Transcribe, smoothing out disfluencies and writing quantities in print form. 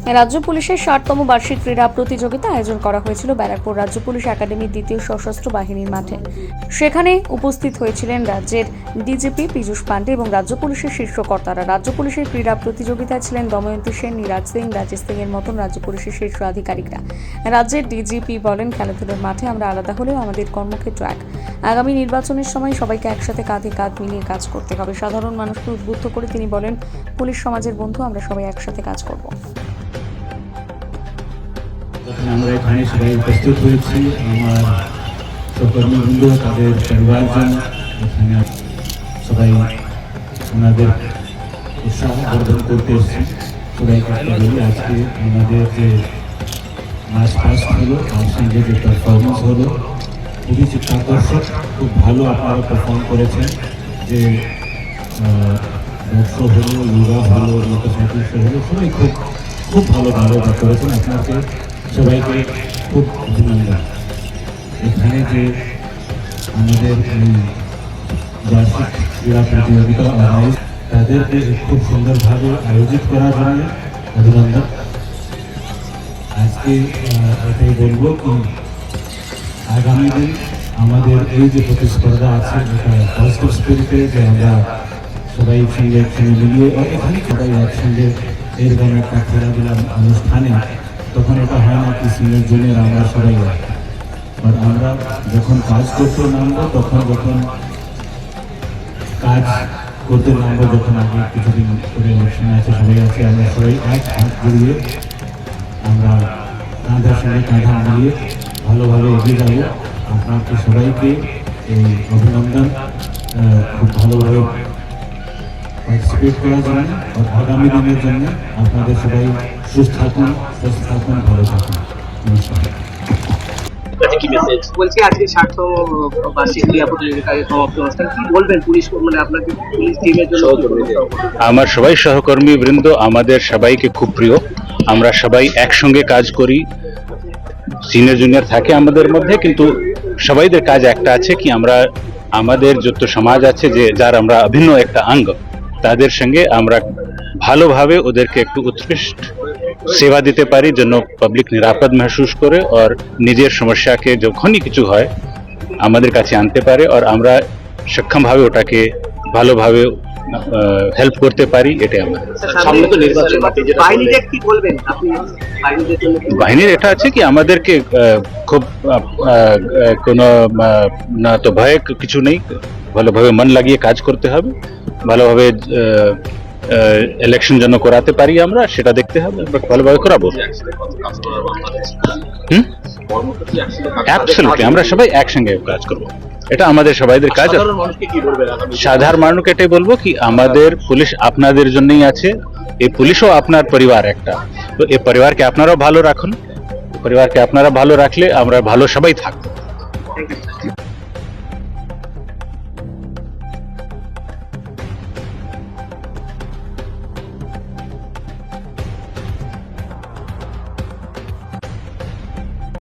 রাজ্য পুলিশের 60তম বার্ষিক ক্রীড়া প্রতিযোগিতা আয়োজন করা হয়েছিল ব্যারাকপুর রাজ্য পুলিশ একাডেমির দ্বিতীয় সশস্ত্র বাহিনীর মাঠে। সেখানে উপস্থিত হয়েছিলেন রাজ্যের ডিজিপি পীযূষ পাণ্ডে এবং রাজ্য পুলিশের শীর্ষ কর্তারা। রাজ্য পুলিশের ক্রীড়া প্রতিযোগিতায় ছিলেন দময়ন্তী সেন, নিরাজ সিং, রাজেশ সিং এর মতন রাজ্য পুলিশের শীর্ষ আধিকারিকরা। রাজ্যের ডিজিপি বলেন, খেলাধুলার মাঠে আমরা আলাদা হলেও আমাদের কর্মক্ষেত্র এক। আগামী নির্বাচনের সময় সবাইকে একসাথে কাঁধে কাঁধ মিলিয়ে কাজ করতে হবে। সাধারণ মানুষকে উদ্বুদ্ধ করে তিনি বলেন, পুলিশ সমাজের বন্ধু, আমরা সবাই একসাথে কাজ করব। আমরা এখানে সবাই উপস্থিত হয়েছি, আমার সহকর্মীবৃন্দ, তাদের পরিবারজন, এখানে সবাই ওনাদের উৎসাহ বর্ধন করতে এসেছি। সবাইকে বলি, আজকে আমাদের যে মাস পাস্ট হলো, তার সঙ্গে যে পারফরমেন্স হলো, খুবই চিত্তাকর্ষক, খুব ভালো আপনারা পারফর্ম করেছেন। যে দর্শক হলো, ইউরা হলো, মোটরসাইকেল শো হলো, সবাই খুব ভালো করেছেন। আপনাকে সবাইকে খুব অভিনন্দন। এখানে যে আমাদের বার্ষিক ক্রীড়া প্রতিযোগিতা অর্গানাইজ, তাদেরকে খুব সুন্দরভাবে আয়োজিত করার জন্য অভিনন্দন। আজকে এটাই বলবো কি আগামী দিন আমাদের এই যে প্রতিস্পর্ধা আছে, এটা পজিটিভ স্পিরিটে, যে আমরা সবাই একসঙ্গে মিলিয়ে এখানে সবাই একসঙ্গে এরকম একটা খেলাধুলা অনুষ্ঠানে, তখন এটা হয় না কি সিনিয়র জুনিয়র আমরা সবাই বাট আমরা যখন কাজ করতে নামবো, যখন কাজ করতে নামবো, যখন আগে কিছুদিন করে ইলেকশনে আছে, সবাই আছে, আমরা সবাই এক হাত জড়িয়ে আমরা কাঁধার সঙ্গে কাঁধা মিলিয়ে ভালোভাবে এগিয়ে যাবো। আপনাকে সবাইকে এই অভিনন্দন, খুব ভালোভাবে পার্টিসিপেট করার জন্য, আগামী দিনের জন্য আপনাদের সবাই সুস্থ থাকুন, ভালো থাকুন। নমস্কার। বলছি আজকে 60তম বার্ষিক ক্রীড়া প্রতিযোগিতার সমাপ্তি অনুষ্ঠান, কি বলবেন পুলিশ, মানে আপনাদের পুলিশ টিমের জন্য? আমার সবাই সহকর্মী বৃন্দ, আমাদের সবাইকে খুব প্রিয়। আমরা সবাই একসঙ্গে কাজ করি, সিনিয়র জুনিয়র থাকে আমাদের মধ্যে, কিন্তু সবাইদের কাজ একটা আছে কি আমরা আমাদের যত সমাজ আছে, যে যার আমরা অভিন্ন একটা অঙ্গ, তাদের সঙ্গে আমরা ভালোভাবে ওদেরকে একটু উৎকৃষ্ট সেবা দিতে পারি, যেন পাবলিক নিরাপদ महसूस করে আর নিজের সমস্যাকে যখনই কিছু হয় আমাদের কাছে আনতে পারে, আর আমরা সক্ষমভাবে ওটাকে ভালোভাবে হেল্প করতে পারি। এটাই আমাদের সামনে তো নির্বাচন, বাহিনীটা কি বলবেন আপনি? বাহিনীর এটা আছে কি আমাদেরকে খুব কোনো না তো ভয় কিছু নেই, ভালোভাবে মন লাগিয়ে কাজ করতে হবে, ভালোভাবে ইলেকশন যেন করাতে পারি আমরা, সেটা দেখতে হবে, ভালোভাবে করাবো। অ্যাবসলিউটলি, আমরা সবাই একসঙ্গে কাজ করবো, এটা আমাদের সবাইদের কাজ। সাধারণ মানুষকে এটাই বলবো কি আমাদের পুলিশ আপনাদের জন্যই আছে, এই পুলিশও আপনার পরিবার একটা, তো এই পরিবারকে আপনারাও ভালো রাখুন, পরিবারকে আপনারা ভালো রাখলে আমরা ভালো সবাই থাকবো।